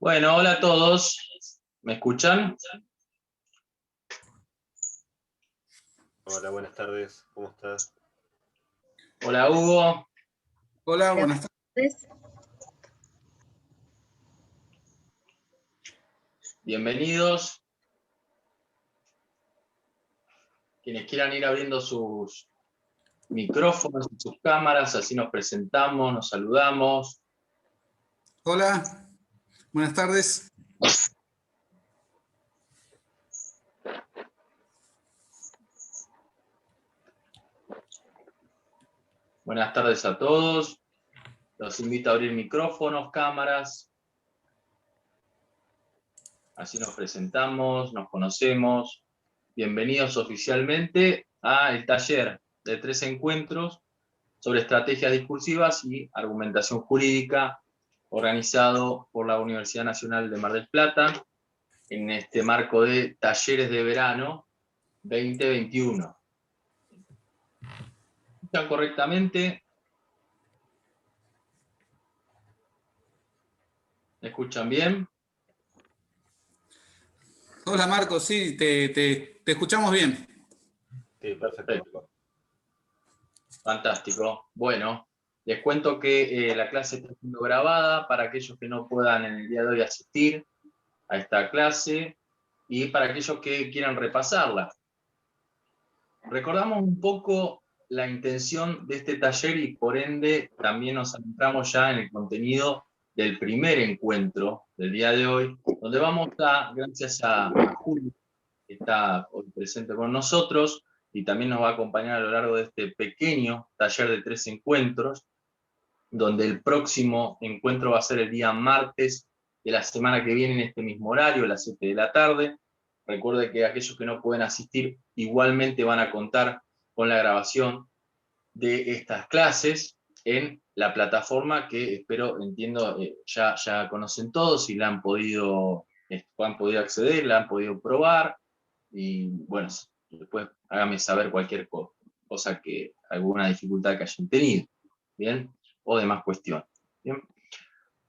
Bueno, hola a todos. ¿Me escuchan? Hola, buenas tardes, ¿cómo estás? Hola Hugo. Hola, buenas tardes. Bienvenidos. Quienes quieran ir abriendo sus micrófonos y sus cámaras, así nos presentamos, nos saludamos. Hola, buenas tardes. Buenas tardes a todos. Los invito a abrir micrófonos, cámaras. Así nos presentamos, nos conocemos. Bienvenidos oficialmente al taller de 3 encuentros sobre estrategias discursivas y argumentación jurídica, organizado por la Universidad Nacional de Mar del Plata, en este marco de talleres de verano 2021. ¿Escuchan correctamente? ¿Me escuchan bien? Hola Marcos, sí, te escuchamos bien. Sí, perfecto. Perfecto. Fantástico. Bueno, les cuento que la clase está siendo grabada para aquellos que no puedan en el día de hoy asistir a esta clase y para aquellos que quieran repasarla. Recordamos un poco la intención de este taller y por ende también nos adentramos ya en el contenido del primer encuentro del día de hoy, donde vamos a, gracias a Julio, que está hoy presente con nosotros y también nos va a acompañar a lo largo de este pequeño taller de 3 encuentros, donde el próximo encuentro va a ser el día martes de la semana que viene en este mismo horario, a las 7 de la tarde. Recuerde que aquellos que no pueden asistir igualmente van a contar con la grabación de estas clases en la plataforma que espero, entiendo, ya conocen todos y la han podido acceder, la han podido probar y bueno, después háganme saber cualquier cosa alguna dificultad que hayan tenido, ¿bien? O demás cuestión, ¿bien?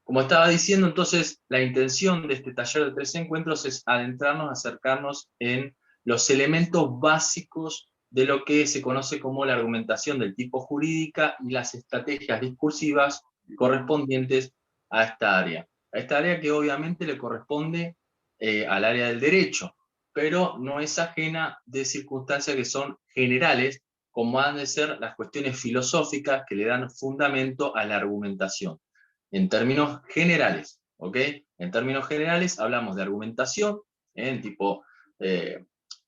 Como estaba diciendo, entonces, la intención de este taller de 3 encuentros es adentrarnos, acercarnos en los elementos básicos de lo que se conoce como la argumentación del tipo jurídica y las estrategias discursivas correspondientes a esta área. A esta área que obviamente le corresponde al área del derecho, pero no es ajena de circunstancias que son generales, como han de ser las cuestiones filosóficas que le dan fundamento a la argumentación. En términos generales, ¿ok? En términos generales hablamos de argumentación en tipo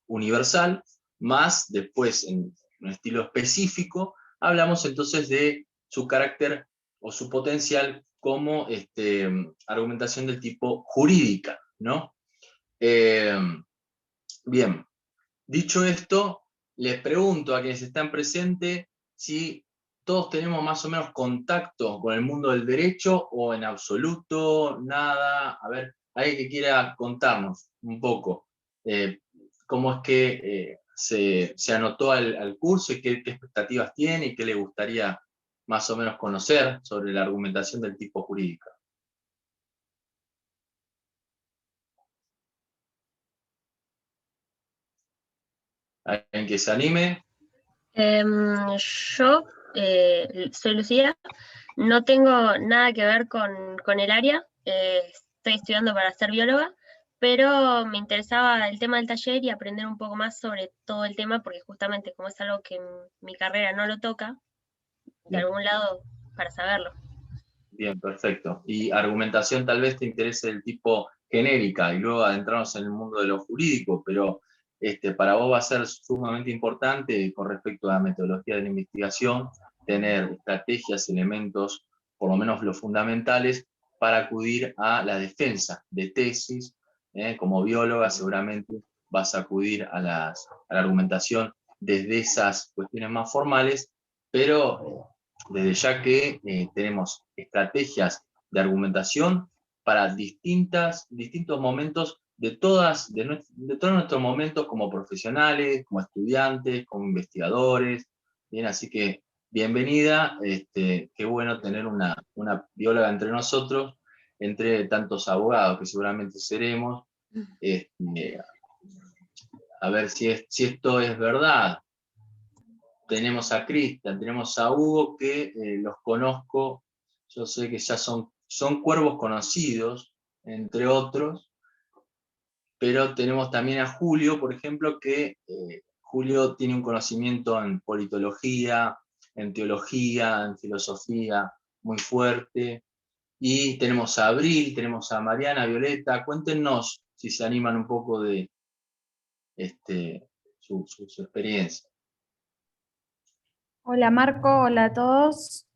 universal, más después en un estilo específico, hablamos entonces de su carácter o su potencial como argumentación del tipo jurídica, ¿no? Bien, dicho esto, les pregunto a quienes están presentes si todos tenemos más o menos contacto con el mundo del derecho o en absoluto, nada. A ver, alguien que quiera contarnos un poco cómo es que se anotó al curso y qué expectativas tiene y qué le gustaría más o menos conocer sobre la argumentación del tipo jurídica. ¿Alguien que se anime? Yo soy Lucía, no tengo nada que ver con el área, estoy estudiando para ser bióloga, pero me interesaba el tema del taller y aprender un poco más sobre todo el tema, porque justamente como es algo que mi carrera no lo toca, de algún lado para saberlo. Bien, perfecto. Y argumentación tal vez te interese el tipo genérica y luego adentrarnos en el mundo de lo jurídico, pero para vos va a ser sumamente importante con respecto a la metodología de la investigación, tener estrategias, elementos, por lo menos los fundamentales, para acudir a la defensa de tesis. Como bióloga seguramente vas a acudir a la argumentación desde esas cuestiones más formales, pero desde ya que tenemos estrategias de argumentación para distintos momentos de todos nuestros momentos como profesionales, como estudiantes, como investigadores. Bien, así que bienvenida, qué bueno tener una bióloga entre nosotros. entre tantos abogados que seguramente seremos, a ver si esto es verdad. Tenemos a Cristian, tenemos a Hugo, que los conozco, yo sé que ya son cuervos conocidos, entre otros, pero tenemos también a Julio, por ejemplo, que Julio tiene un conocimiento en politología, en teología, en filosofía muy fuerte, y tenemos a Abril, tenemos a Mariana, Violeta. Cuéntenos si se animan un poco de su experiencia. Hola Marco, hola a todos.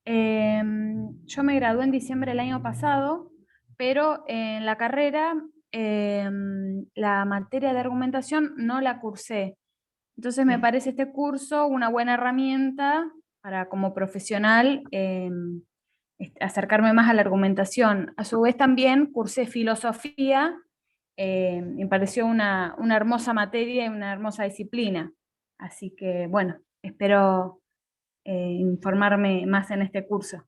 Yo me gradué en diciembre del año pasado, pero en la carrera la materia de argumentación no la cursé. Entonces me parece este curso una buena herramienta para como profesional acercarme más a la argumentación. A su vez también cursé filosofía, me pareció una hermosa materia y una hermosa disciplina. Así que bueno, espero informarme más en este curso.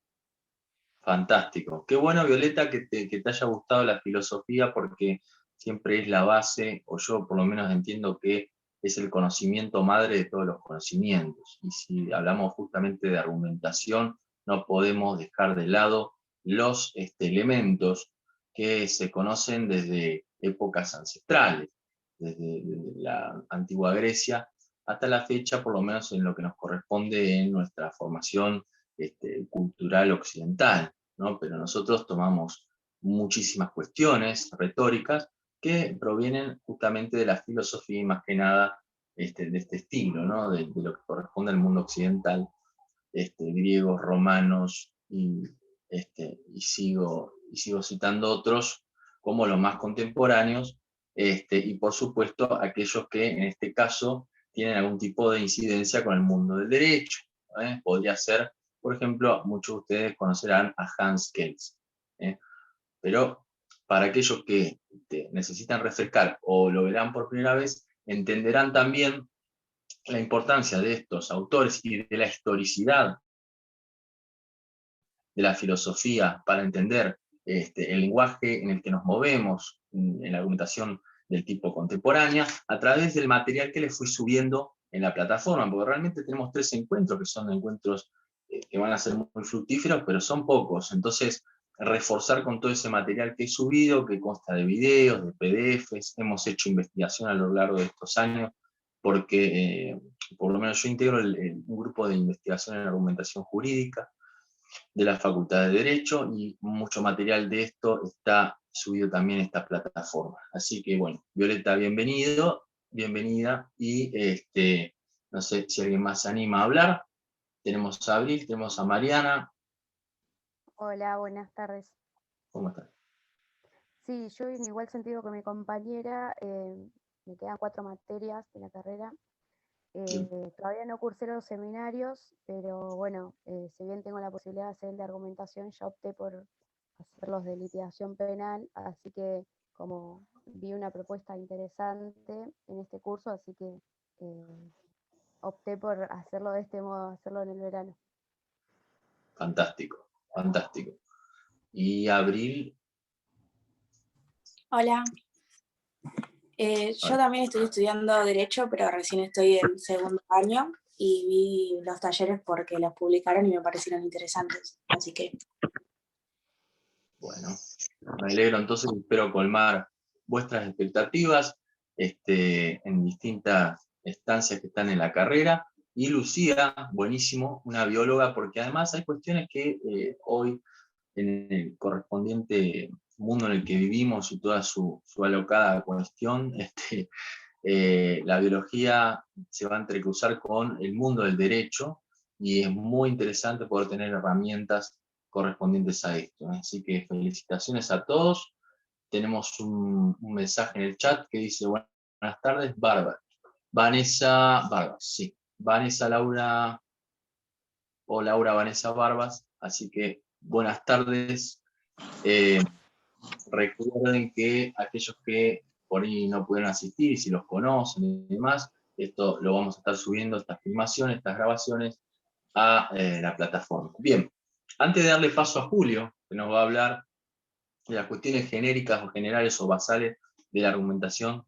Fantástico. Qué bueno, Violeta, que te haya gustado la filosofía, porque siempre es la base, o yo por lo menos entiendo que es el conocimiento madre de todos los conocimientos. Y si hablamos justamente de argumentación, no podemos dejar de lado los elementos que se conocen desde épocas ancestrales, desde la antigua Grecia hasta la fecha, por lo menos en lo que nos corresponde en nuestra formación cultural occidental, ¿no? Pero nosotros tomamos muchísimas cuestiones retóricas que provienen justamente de la filosofía, y más que nada de este estilo, ¿no? De lo que corresponde al mundo occidental, griegos, romanos, y sigo citando otros como los más contemporáneos, y por supuesto aquellos que en este caso tienen algún tipo de incidencia con el mundo del derecho. Podría ser, por ejemplo, muchos de ustedes conocerán a Hans Kelsen, pero para aquellos que necesitan refrescar o lo verán por primera vez, entenderán también la importancia de estos autores y de la historicidad de la filosofía para entender el lenguaje en el que nos movemos en la argumentación del tipo contemporánea, a través del material que les fui subiendo en la plataforma, porque realmente tenemos 3 encuentros, que son encuentros que van a ser muy fructíferos, pero son pocos. Entonces, reforzar con todo ese material que he subido, que consta de videos, de PDFs. Hemos hecho investigación a lo largo de estos años, porque por lo menos yo integro un grupo de investigación en argumentación jurídica de la Facultad de Derecho, y mucho material de esto está subido también a esta plataforma. Así que bueno, Violeta, bienvenida, y no sé si alguien más se anima a hablar. Tenemos a Abril, tenemos a Mariana. Hola, buenas tardes. ¿Cómo estás? Sí, yo en igual sentido que mi compañera, me quedan 4 materias de la carrera. Todavía no cursé los seminarios, pero bueno, si bien tengo la posibilidad de hacer el de argumentación, ya opté por hacer los de litigación penal, así que como vi una propuesta interesante en este curso, así que opté por hacerlo de este modo, hacerlo en el verano. Fantástico, fantástico. Y Abril. Hola. Yo también estoy estudiando Derecho, pero recién estoy en segundo año y vi los talleres porque los publicaron y me parecieron interesantes, así que... Bueno, me alegro, entonces espero colmar vuestras expectativas en distintas estancias que están en la carrera. Y Lucía, buenísimo, una bióloga, porque además hay cuestiones que hoy, en el correspondiente mundo en el que vivimos y toda su alocada cuestión, la biología se va a entrecruzar con el mundo del derecho, y es muy interesante poder tener herramientas correspondientes a esto. Así que felicitaciones a todos. Tenemos un mensaje en el chat que dice: buenas tardes, Bárbara. Vanessa Barbas, sí. Vanessa Laura, o Laura Vanessa Barbas. Así que buenas tardes. Recuerden que aquellos que por ahí no pudieron asistir, y si los conocen y demás, esto lo vamos a estar subiendo, estas filmaciones, estas grabaciones, a la plataforma. Bien, antes de darle paso a Julio, que nos va a hablar de las cuestiones genéricas o generales o basales de la argumentación,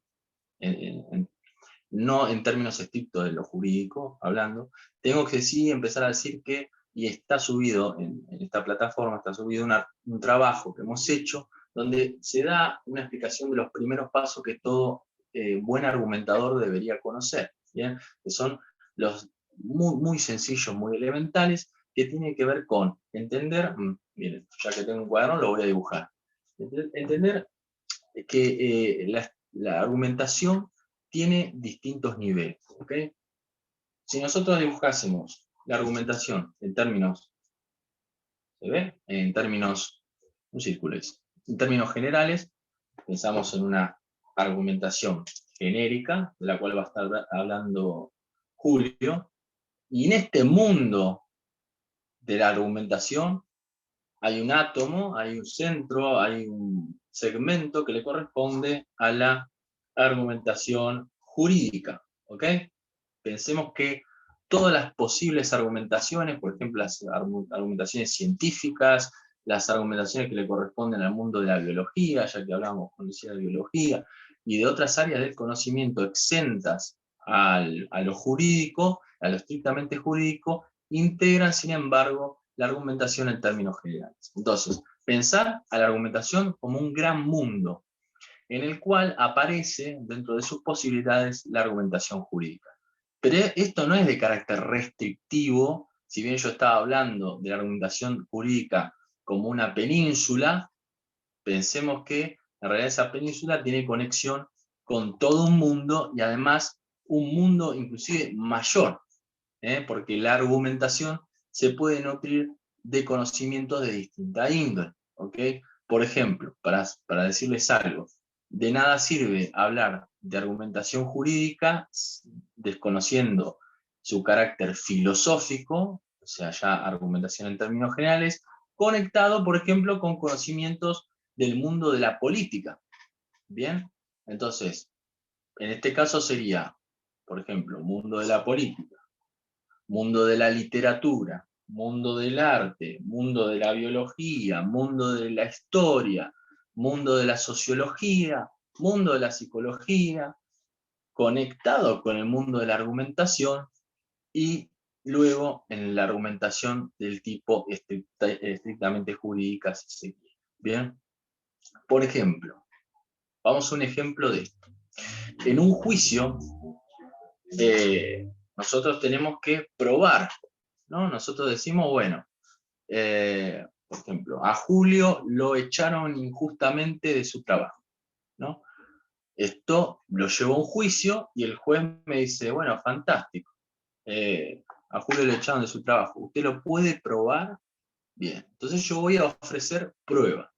no en términos estrictos de lo jurídico, hablando. Tengo que sí empezar a decir que, y está subido en esta plataforma, está subido un trabajo que hemos hecho, donde se da una explicación de los primeros pasos que todo buen argumentador debería conocer, ¿bien? Que son los muy, muy sencillos, muy elementales, que tienen que ver con entender, miren, ya que tengo un cuaderno lo voy a dibujar, entender que la argumentación tiene distintos niveles, ¿ok? Si nosotros dibujásemos la argumentación en términos, ¿se ve? En términos, un círculo es, en términos generales, pensamos en una argumentación genérica, de la cual va a estar hablando Julio, y en este mundo de la argumentación hay un átomo, hay un centro, hay un segmento que le corresponde a la argumentación jurídica, ¿ok? Pensemos que todas las posibles argumentaciones, por ejemplo, las argumentaciones científicas, las argumentaciones que le corresponden al mundo de la biología, ya que hablábamos con decía de biología, y de otras áreas del conocimiento exentas a lo jurídico, a lo estrictamente jurídico, integran, sin embargo, la argumentación en términos generales. Entonces, pensar a la argumentación como un gran mundo, en el cual aparece, dentro de sus posibilidades, la argumentación jurídica. Pero esto no es de carácter restrictivo, si bien yo estaba hablando de la argumentación jurídica como una península, pensemos que en realidad esa península tiene conexión con todo un mundo, y además un mundo inclusive mayor, porque la argumentación se puede nutrir de conocimientos de distinta índole, ¿ok? Por ejemplo, para decirles algo, de nada sirve hablar de argumentación jurídica desconociendo su carácter filosófico, o sea, ya argumentación en términos generales, conectado, por ejemplo, con conocimientos del mundo de la política. ¿Bien? Entonces, en este caso sería, por ejemplo, mundo de la política, mundo de la literatura, mundo del arte, mundo de la biología, mundo de la historia, mundo de la sociología, mundo de la psicología, conectado con el mundo de la argumentación, y luego en la argumentación del tipo estrictamente jurídica, si se quiere. ¿Bien? Por ejemplo, vamos a un ejemplo de esto. En un juicio, nosotros tenemos que probar, ¿no? Nosotros decimos, bueno, por ejemplo, a Julio lo echaron injustamente de su trabajo, ¿no? Esto lo llevó a un juicio y el juez me dice, bueno, fantástico, a Julio le echaron de su trabajo, ¿usted lo puede probar? Bien, entonces yo voy a ofrecer prueba,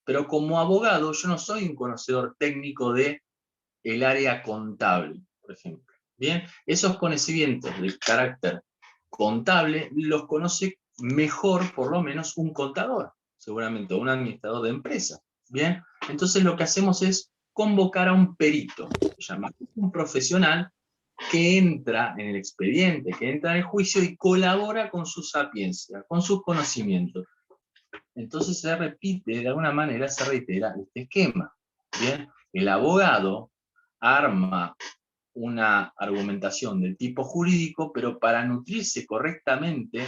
pero como abogado yo no soy un conocedor técnico de el área contable, por ejemplo. Bien, esos conocimientos del carácter contable los conoce mejor, por lo menos, un contador, seguramente, un administrador de empresa. Bien, entonces lo que hacemos es convocar a un perito, se llama un profesional que entra en el expediente, que entra en el juicio y colabora con su sapiencia, con sus conocimientos. Entonces se repite, de alguna manera se reitera este esquema. Bien, el abogado arma una argumentación del tipo jurídico, pero para nutrirse correctamente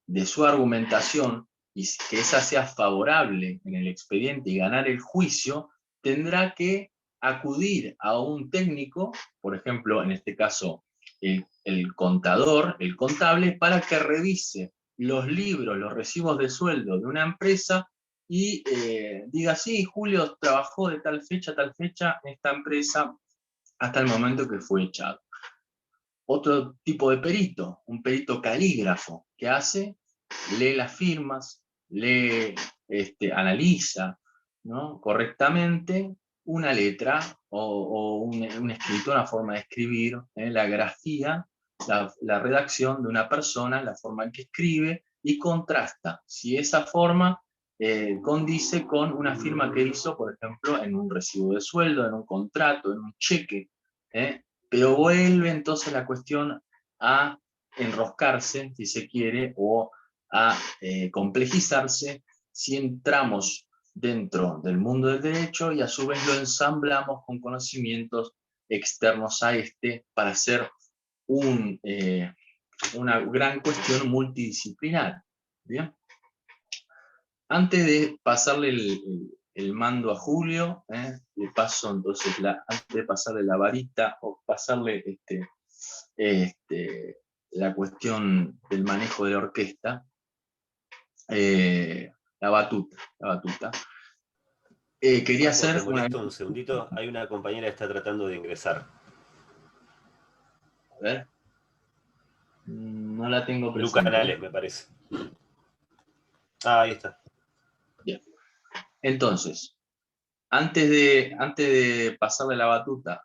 de su argumentación y que esa sea favorable en el expediente y ganar el juicio, tendrá que acudir a un técnico, por ejemplo, en este caso el contador, el contable, para que revise los libros, los recibos de sueldo de una empresa y diga, sí, Julio trabajó de tal fecha a tal fecha en esta empresa hasta el momento que fue echado. Otro tipo de perito, un perito calígrafo, ¿qué hace? Lee las firmas, analiza, ¿no?, correctamente una letra o un escrito, una forma de escribir, la grafía, la redacción de una persona, la forma en que escribe, y contrasta si esa forma condice con una firma que hizo, por ejemplo, en un recibo de sueldo, en un contrato, en un cheque. Pero vuelve entonces la cuestión a enroscarse, si se quiere, o a complejizarse si entramos dentro del mundo del derecho y a su vez lo ensamblamos con conocimientos externos a este para hacer una gran cuestión multidisciplinar. ¿Bien? Antes de pasarle el mando a Julio, le paso entonces, antes de pasarle la varita o pasarle la cuestión del manejo de la orquesta, la batuta. Quería hacer ¿Te molesto un segundito? Hay una compañera que está tratando de ingresar. A ver. No la tengo presente. Lu Canales, me parece. Ah, ahí está. Bien. Entonces, antes de pasarle la batuta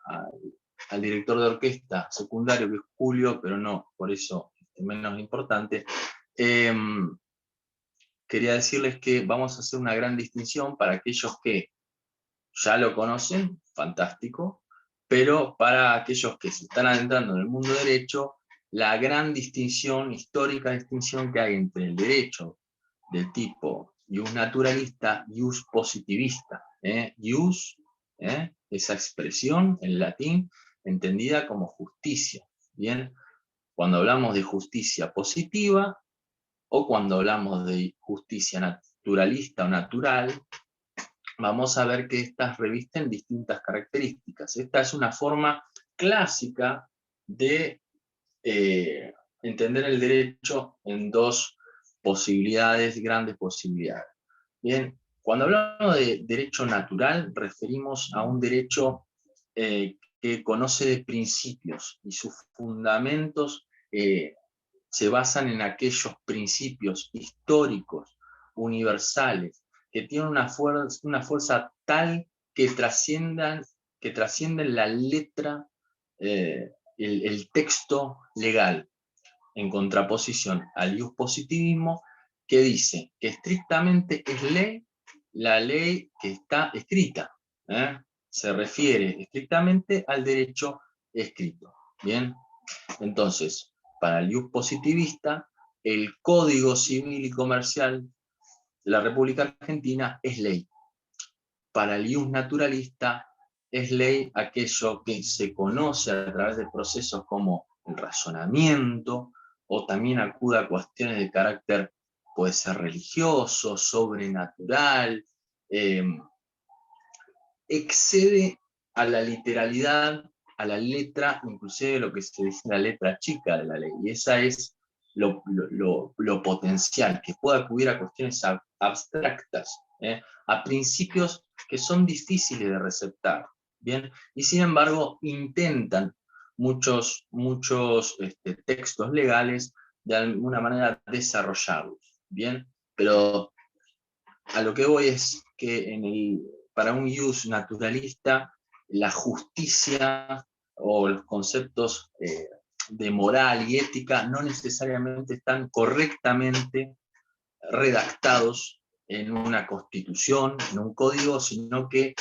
al director de orquesta secundario, que es Julio, pero no por eso menos importante, quería decirles que vamos a hacer una gran distinción para aquellos que ya lo conocen, fantástico, pero para aquellos que se están adentrando en el mundo derecho, la gran distinción, histórica distinción que hay entre el derecho del tipo ius naturalista y ius positivista. Ius, esa expresión en latín entendida como justicia. Bien, cuando hablamos de justicia positiva o cuando hablamos de justicia naturalista o natural, vamos a ver que estas revisten distintas características. Esta es una forma clásica de entender el derecho en dos posibilidades, grandes posibilidades. Bien, cuando hablamos de derecho natural, referimos a un derecho que conoce de principios y sus fundamentos se basan en aquellos principios históricos, universales, que tienen una fuerza tal que trascienden la letra, el texto legal, en contraposición al iuspositivismo, que dice que estrictamente es ley la ley que está escrita. Se refiere estrictamente al derecho escrito. Bien, entonces, para el iuspositivista, el Código Civil y Comercial de la República Argentina es ley. Para el ius naturalista es ley aquello que se conoce a través de procesos como el razonamiento, o también acude a cuestiones de carácter, puede ser religioso, sobrenatural, excede a la literalidad, a la letra, inclusive lo que se dice la letra chica de la ley, y esa es lo potencial, que puede acudir a cuestiones abstractas, a principios que son difíciles de receptar, ¿bien? Y sin embargo intentan muchos textos legales de alguna manera desarrollarlos, ¿bien? Pero a lo que voy es que para un ius naturalista, la justicia o los conceptos de moral y ética no necesariamente están correctamente redactados en una constitución, en un código, sino que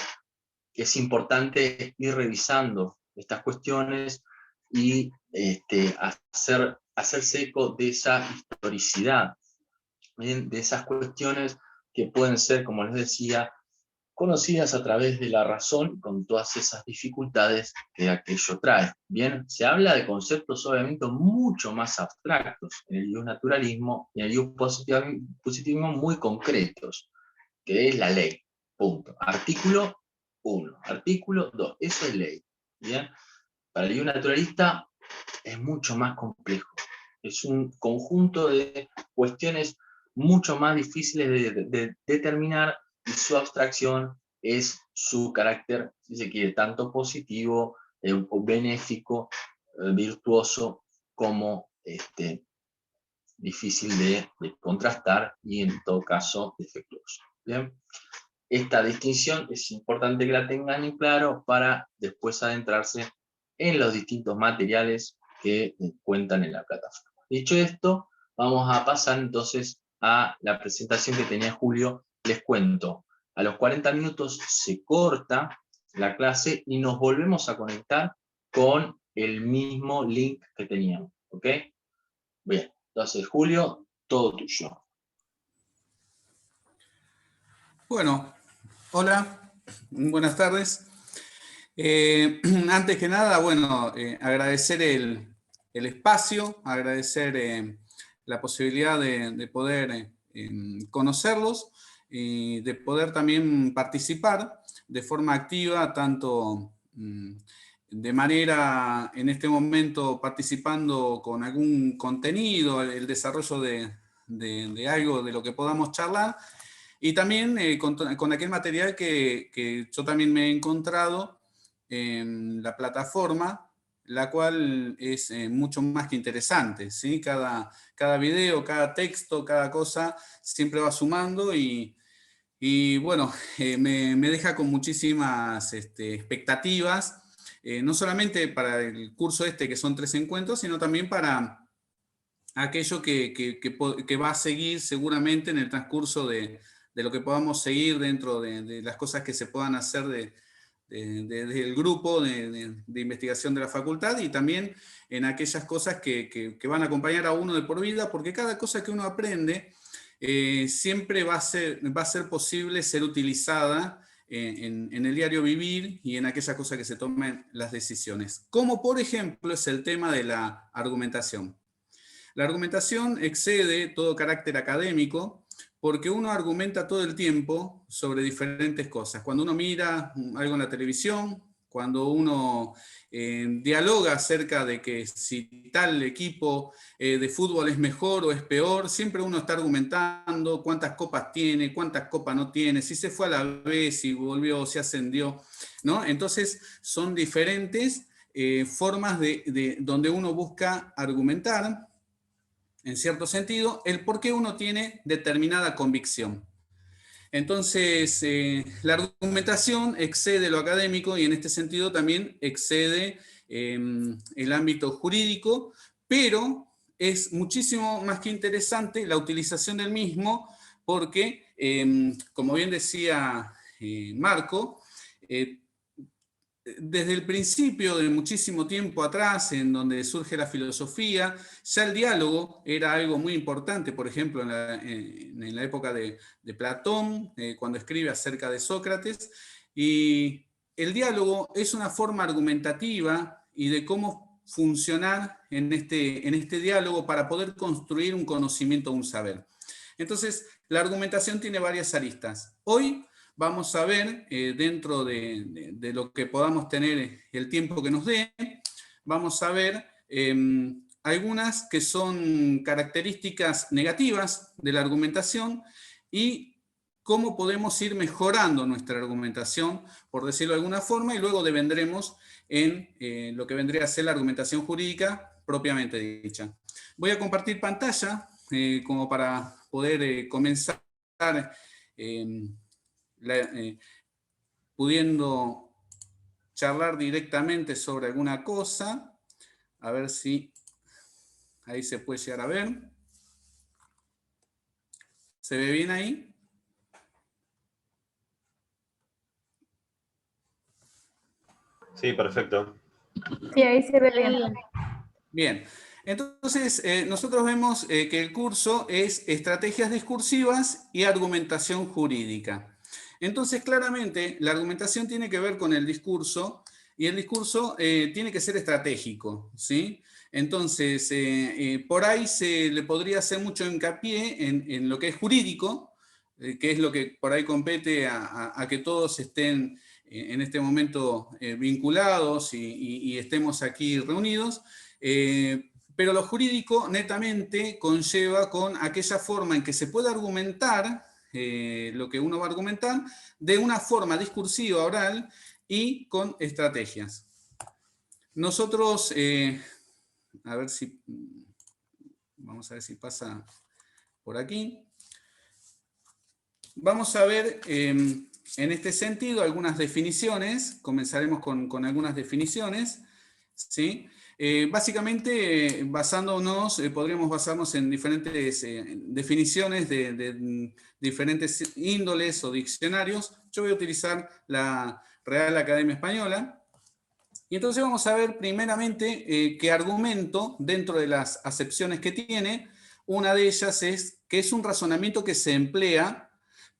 es importante ir revisando estas cuestiones y hacerse eco de esa historicidad, ¿bien? De esas cuestiones que pueden ser, como les decía, conocidas a través de la razón, con todas esas dificultades que aquello trae. Bien, se habla de conceptos obviamente mucho más abstractos en el iusnaturalismo y en el iuspositivismo muy concretos, que es la ley, punto. Artículo 1, artículo 2, eso es ley. Bien, para el iusnaturalista es mucho más complejo, es un conjunto de cuestiones mucho más difíciles de determinar, y su abstracción es su carácter, si se quiere, tanto positivo, benéfico, virtuoso, como difícil de contrastar y en todo caso defectuoso. ¿Bien? Esta distinción es importante que la tengan en claro para después adentrarse en los distintos materiales que cuentan en la plataforma. Dicho esto, vamos a pasar entonces a la presentación que tenía Julio. Les cuento, a los 40 minutos se corta la clase y nos volvemos a conectar con el mismo link que teníamos. ¿Ok? Bien, entonces Julio, todo tuyo. Bueno, hola, buenas tardes. Antes que nada, bueno, agradecer el espacio, agradecer la posibilidad de poder conocerlos y de poder también participar de forma activa, tanto de manera, en este momento, participando con algún contenido, el desarrollo de algo de lo que podamos charlar, y también con aquel material que yo también me he encontrado en la plataforma, la cual es mucho más que interesante, ¿sí? Cada video, cada texto, cada cosa siempre va sumando y bueno, me deja con muchísimas expectativas, no solamente para el curso que son 3 encuentros, sino también para aquello que va a seguir seguramente en el transcurso de lo que podamos seguir dentro de las cosas que se puedan hacer desde el grupo de investigación de la facultad, y también en aquellas cosas que van a acompañar a uno de por vida, porque cada cosa que uno aprende siempre va a ser posible ser utilizada en el diario vivir y en aquellas cosas que se tomen las decisiones. Como por ejemplo es el tema de la argumentación. La argumentación excede todo carácter académico porque uno argumenta todo el tiempo sobre diferentes cosas. Cuando uno mira algo en la televisión, cuando uno dialoga acerca de que si tal equipo de fútbol es mejor o es peor, siempre uno está argumentando cuántas copas tiene, cuántas copas no tiene, si se fue a la B, si volvió, si ascendió, ¿no? Entonces son diferentes formas donde uno busca argumentar, en cierto sentido, el por qué uno tiene determinada convicción. Entonces, la argumentación excede lo académico y en este sentido también excede el ámbito jurídico, pero es muchísimo más que interesante la utilización del mismo porque, como bien decía Marco, desde el principio de muchísimo tiempo atrás, en donde surge la filosofía, ya el diálogo era algo muy importante, por ejemplo, en la época de Platón, cuando escribe acerca de Sócrates, y el diálogo es una forma argumentativa y de cómo funcionar en este diálogo para poder construir un conocimiento o un saber. Entonces, la argumentación tiene varias aristas. Hoy vamos a ver, dentro de lo que podamos tener el tiempo que nos dé, vamos a ver algunas que son características negativas de la argumentación y cómo podemos ir mejorando nuestra argumentación, por decirlo de alguna forma, y luego devendremos en lo que vendría a ser la argumentación jurídica propiamente dicha. Voy a compartir pantalla como para poder comenzar pudiendo charlar directamente sobre alguna cosa. A ver si ahí se puede llegar a ver. ¿Se ve bien ahí? Sí, perfecto. Sí, ahí se ve bien. Bien. Entonces, nosotros vemos que el curso es Estrategias Discursivas y Argumentación Jurídica. Entonces, claramente, la argumentación tiene que ver con el discurso, y el discurso tiene que ser estratégico, ¿sí? Entonces, por ahí se le podría hacer mucho hincapié en lo que es jurídico, que es lo que por ahí compete a que todos estén en este momento vinculados y estemos aquí reunidos, pero lo jurídico netamente conlleva con aquella forma en que se puede argumentar lo que uno va a argumentar de una forma discursiva, oral y con estrategias. Nosotros, a ver si, vamos a ver si pasa por aquí. Vamos a ver en este sentido algunas definiciones, comenzaremos con algunas definiciones, ¿sí? Básicamente, podríamos basarnos en diferentes definiciones de diferentes índoles o diccionarios. Yo voy a utilizar la Real Academia Española. Y entonces vamos a ver primeramente qué argumento, dentro de las acepciones que tiene, una de ellas es que es un razonamiento que se emplea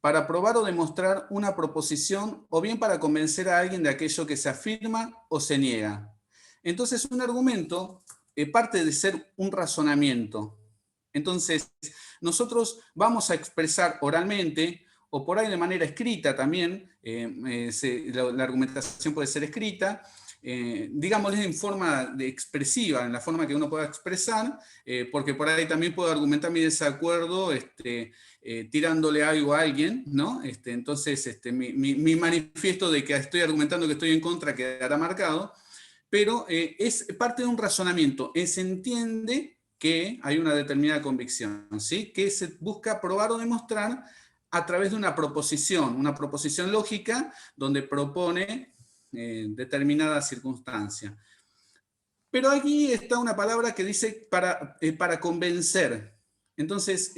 para probar o demostrar una proposición o bien para convencer a alguien de aquello que se afirma o se niega. Entonces, un argumento parte de ser un razonamiento. Entonces, nosotros vamos a expresar oralmente o por ahí de manera escrita también, la argumentación puede ser escrita, digámosle en forma expresiva, en la forma que uno pueda expresar, porque por ahí también puedo argumentar mi desacuerdo tirándole algo a alguien, ¿no? Entonces, mi manifiesto de que estoy argumentando que estoy en contra quedará marcado, pero es parte de un razonamiento. Se entiende que hay una determinada convicción, ¿sí? Que se busca probar o demostrar a través de una proposición lógica donde propone determinada circunstancia. Pero aquí está una palabra que dice para convencer. Entonces,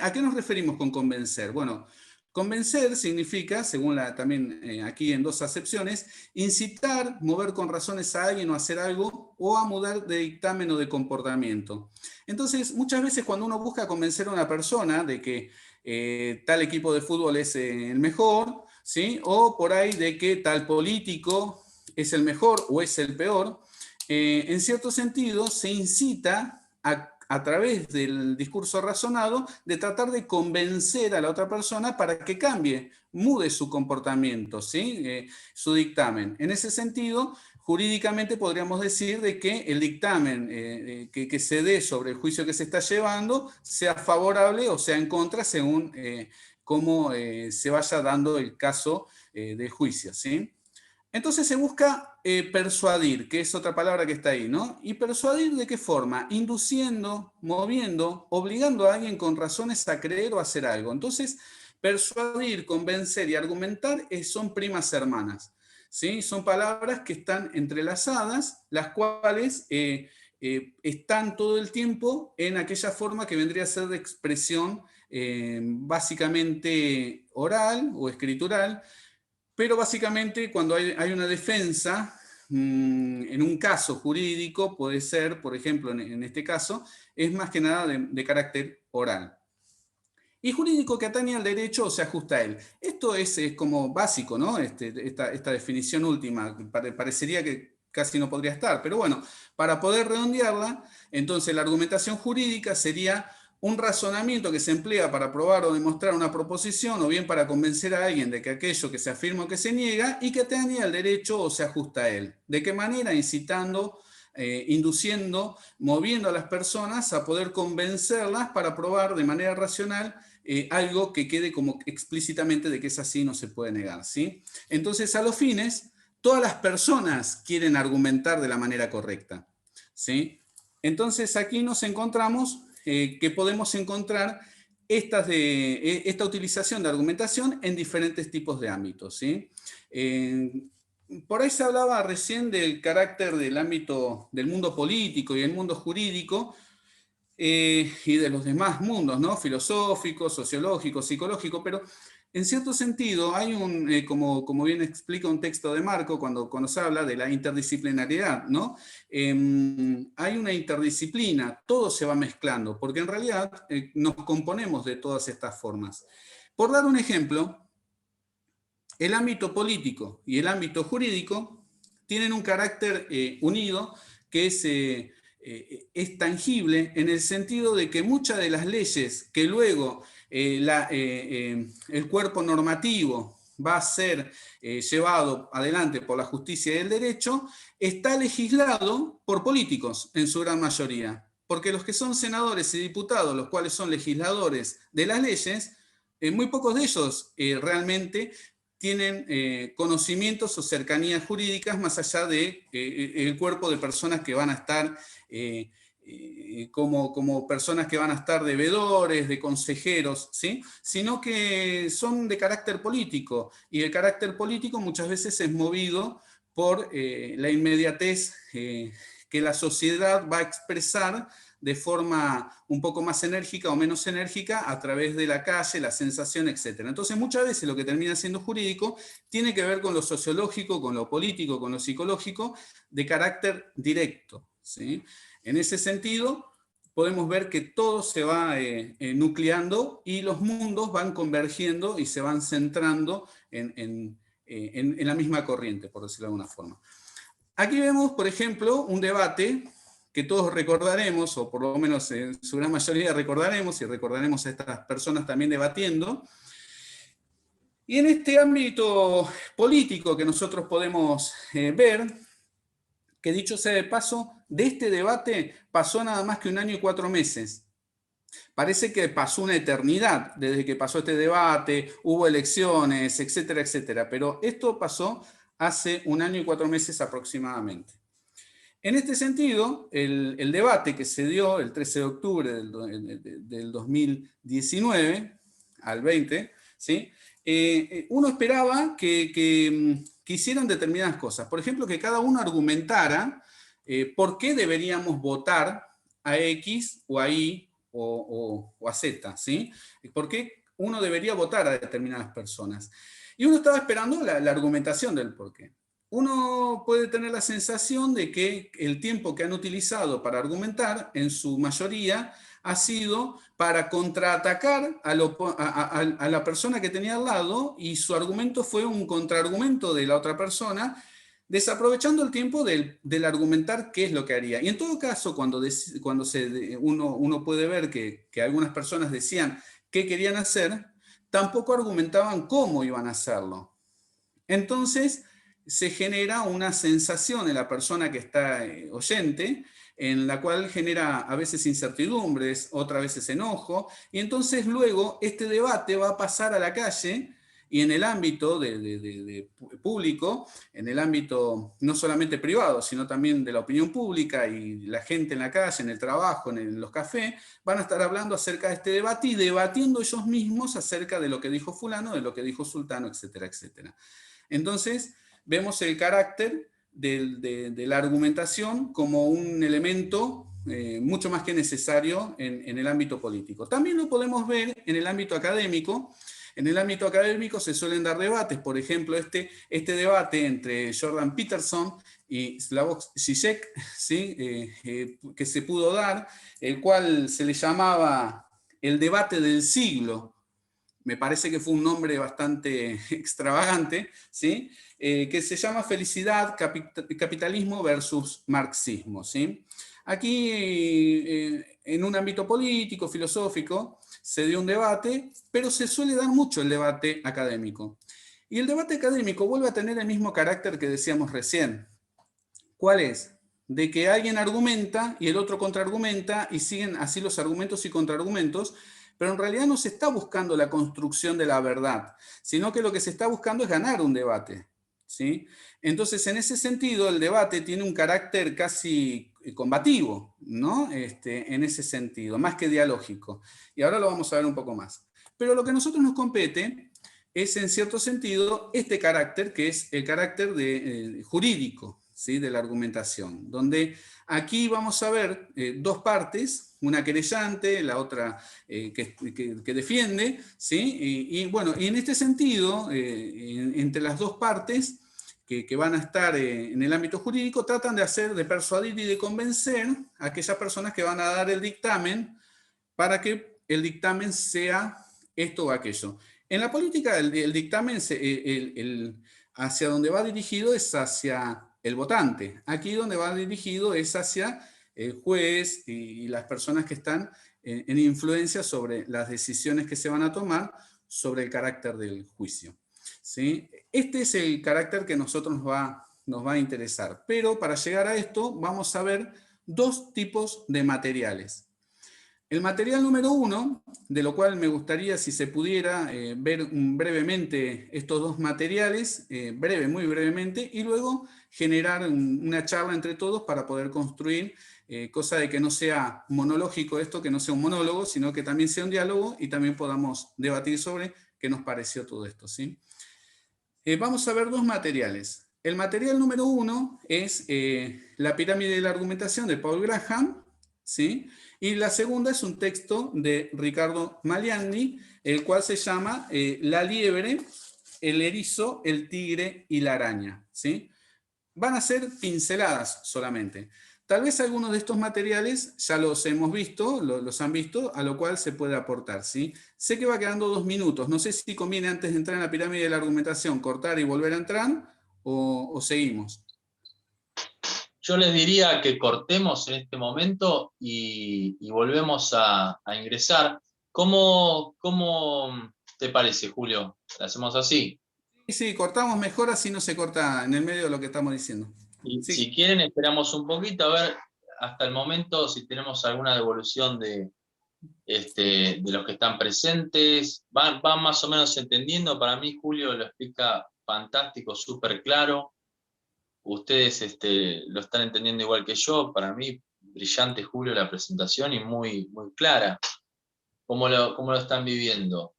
¿a qué nos referimos con convencer? Bueno, convencer significa, según también aquí en dos acepciones, incitar, mover con razones a alguien o hacer algo, o a mudar de dictamen o de comportamiento. Entonces, muchas veces cuando uno busca convencer a una persona de que tal equipo de fútbol es el mejor, ¿sí? O por ahí de que tal político es el mejor o es el peor, en cierto sentido se incita a través del discurso razonado de tratar de convencer a la otra persona para que cambie, mude su comportamiento, ¿sí? Su dictamen. En ese sentido, jurídicamente podríamos decir de que el dictamen que se dé sobre el juicio que se está llevando sea favorable o sea en contra según cómo se vaya dando el caso de juicio, ¿sí? Entonces se busca persuadir, que es otra palabra que está ahí, ¿no? ¿Y persuadir de qué forma? Induciendo, moviendo, obligando a alguien con razones a creer o a hacer algo. Entonces, persuadir, convencer y argumentar son primas hermanas, ¿sí? Son palabras que están entrelazadas, las cuales están todo el tiempo en aquella forma que vendría a ser de expresión básicamente oral o escritural, pero básicamente cuando hay una defensa, en un caso jurídico, puede ser, por ejemplo, en este caso, es más que nada de carácter oral. Y jurídico que atañe al derecho o se ajusta a él. Esto es como básico, ¿no? Esta definición última, parecería que casi no podría estar, pero bueno, para poder redondearla, entonces la argumentación jurídica sería un razonamiento que se emplea para probar o demostrar una proposición o bien para convencer a alguien de que aquello que se afirma o que se niega y que atañe al derecho o se ajusta a él. ¿De qué manera? Incitando, induciendo, moviendo a las personas a poder convencerlas para probar de manera racional algo que quede como explícitamente de que es así, no se puede negar, ¿sí? Entonces, a los fines, todas las personas quieren argumentar de la manera correcta, ¿sí? Entonces, aquí nos encontramos que podemos encontrar esta utilización de argumentación en diferentes tipos de ámbitos, ¿sí? Por ahí se hablaba recién del carácter del ámbito del mundo político y el mundo jurídico y de los demás mundos, ¿no? Filosófico, sociológico, psicológico, pero en cierto sentido hay como bien explica un texto de Marco cuando se habla de la interdisciplinariedad, ¿no? Hay una interdisciplina, todo se va mezclando, porque en realidad nos componemos de todas estas formas. Por dar un ejemplo, el ámbito político y el ámbito jurídico tienen un carácter unido que es tangible en el sentido de que muchas de las leyes que luego el cuerpo normativo va a ser llevado adelante por la justicia y el derecho, está legislado por políticos en su gran mayoría. Porque los que son senadores y diputados, los cuales son legisladores de las leyes, muy pocos de ellos realmente tienen conocimientos o cercanías jurídicas más allá del cuerpo de personas que van a estar como personas que van a estar de veedores, de consejeros, ¿sí? Sino que son de carácter político, y el carácter político muchas veces es movido por la inmediatez que la sociedad va a expresar de forma un poco más enérgica o menos enérgica a través de la calle, la sensación, etc. Entonces muchas veces lo que termina siendo jurídico tiene que ver con lo sociológico, con lo político, con lo psicológico, de carácter directo, ¿sí? En ese sentido, podemos ver que todo se va nucleando y los mundos van convergiendo y se van centrando en la misma corriente, por decirlo de alguna forma. Aquí vemos, por ejemplo, un debate que todos recordaremos, o por lo menos en su gran mayoría recordaremos, y recordaremos a estas personas también debatiendo. Y en este ámbito político que nosotros podemos ver, que dicho sea de paso, de este debate pasó nada más que 1 año y 4 meses. Parece que pasó una eternidad desde que pasó este debate, hubo elecciones, etcétera, etcétera, pero esto pasó hace 1 año y 4 meses aproximadamente. En este sentido, el debate que se dio el 13 de octubre del 2019 al 20, ¿sí? Uno esperaba que hicieran determinadas cosas. Por ejemplo, que cada uno argumentara por qué deberíamos votar a X o a Y o a Z, ¿sí? ¿Por qué uno debería votar a determinadas personas? Y uno estaba esperando la argumentación del por qué. Uno puede tener la sensación de que el tiempo que han utilizado para argumentar, en su mayoría, ha sido para contraatacar a la persona que tenía al lado, y su argumento fue un contraargumento de la otra persona, desaprovechando el tiempo del argumentar qué es lo que haría. Y en todo caso, cuando uno puede ver que algunas personas decían qué querían hacer, tampoco argumentaban cómo iban a hacerlo. Entonces, se genera una sensación en la persona que está oyente, en la cual genera a veces incertidumbres, otras veces enojo, y entonces luego este debate va a pasar a la calle, y en el ámbito de público, en el ámbito no solamente privado, sino también de la opinión pública, y la gente en la calle, en el trabajo, en los cafés, van a estar hablando acerca de este debate y debatiendo ellos mismos acerca de lo que dijo fulano, de lo que dijo sultano, etcétera, etcétera. Entonces, vemos el carácter de la argumentación como un elemento mucho más que necesario en el ámbito político. También lo podemos ver en el ámbito académico. En el ámbito académico se suelen dar debates, por ejemplo, este debate entre Jordan Peterson y Slavoj Žižek, ¿sí? Que se pudo dar, el cual se le llamaba el debate del siglo. Me parece que fue un nombre bastante extravagante, ¿sí? Que se llama Felicidad, Capitalismo versus Marxismo, ¿sí? Aquí, en un ámbito político, filosófico, se dio un debate, pero se suele dar mucho el debate académico. Y el debate académico vuelve a tener el mismo carácter que decíamos recién. ¿Cuál es? De que alguien argumenta y el otro contraargumenta, y siguen así los argumentos y contraargumentos, pero en realidad no se está buscando la construcción de la verdad, sino que lo que se está buscando es ganar un debate, ¿sí? Entonces, en ese sentido, el debate tiene un carácter casi combativo, ¿no? En ese sentido, más que dialógico. Y ahora lo vamos a ver un poco más. Pero lo que a nosotros nos compete es, en cierto sentido, este carácter, que es el carácter jurídico, ¿sí? De la argumentación, donde aquí vamos a ver dos partes, una querellante, la otra que defiende, ¿sí? Y bueno, y en este sentido, entre las dos partes que van a estar en el ámbito jurídico, tratan de persuadir y de convencer a aquellas personas que van a dar el dictamen para que el dictamen sea esto o aquello. En la política, el dictamen, hacia donde va dirigido es hacia el votante. Aquí donde va dirigido es hacia el juez y las personas que están en influencia sobre las decisiones que se van a tomar sobre el carácter del juicio, ¿sí? Este es el carácter que a nosotros nos va a interesar. Pero para llegar a esto vamos a ver dos tipos de materiales. El material número 1, de lo cual me gustaría, si se pudiera, ver brevemente estos dos materiales, muy brevemente, y luego generar una charla entre todos para poder construir, cosa de que no sea monológico esto, que no sea un monólogo, sino que también sea un diálogo y también podamos debatir sobre qué nos pareció todo esto, ¿sí? Vamos a ver dos materiales. El material número 1 es La pirámide de la argumentación de Paul Graham, ¿sí? Y la segunda es un texto de Ricardo Maliani, el cual se llama La liebre, el erizo, el tigre y la araña, ¿sí? Van a ser pinceladas solamente. Tal vez algunos de estos materiales ya los hemos visto, los han visto, a lo cual se puede aportar, ¿sí? Sé que va quedando 2 minutos, no sé si conviene antes de entrar en la pirámide de la argumentación cortar y volver a entrar, o seguimos. Yo les diría que cortemos en este momento y volvemos a ingresar. ¿Cómo te parece, Julio? ¿Lo hacemos así? Sí, cortamos mejor, así no se corta en el medio de lo que estamos diciendo. Y Sí. si quieren, esperamos un poquito, a ver hasta el momento si tenemos alguna devolución de los que están presentes. Van más o menos entendiendo. Para mí, Julio lo explica fantástico, súper claro. Ustedes lo están entendiendo igual que yo. Para mí, brillante, Julio, la presentación y muy, muy clara. ¿Cómo lo están viviendo?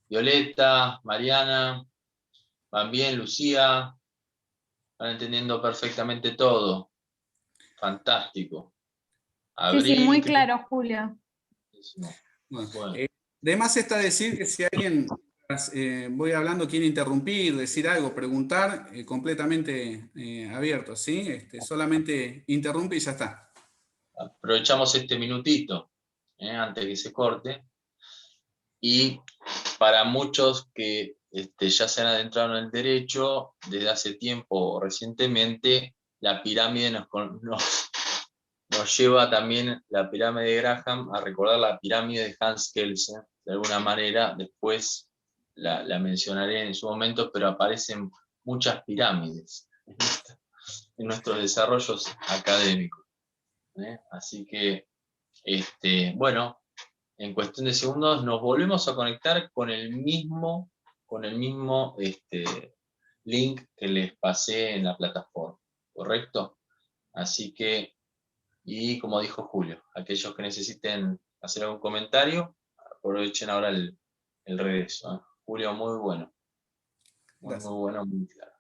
Violeta, Mariana, ¿van bien? Lucía, ¿van entendiendo perfectamente todo? Fantástico. Sí, sí, Abril, muy claro, Julio. Bueno, de más está decir que si alguien, voy hablando, quiere interrumpir, decir algo, preguntar, completamente abierto, ¿sí? Solamente interrumpe y ya está. Aprovechamos este minutito, antes que se corte. Y para muchos que ya se han adentrado en el derecho, desde hace tiempo o recientemente, la pirámide nos lleva también, la pirámide de Graham, a recordar la pirámide de Hans Kelsen, de alguna manera. Después la mencionaré en su momento, pero aparecen muchas pirámides en nuestros desarrollos académicos. Así que, bueno, en cuestión de segundos nos volvemos a conectar con el mismo link que les pasé en la plataforma, ¿correcto? Así que, y como dijo Julio, aquellos que necesiten hacer algún comentario, aprovechen ahora el regreso. Julio, muy bueno. Muy bueno, muy claro.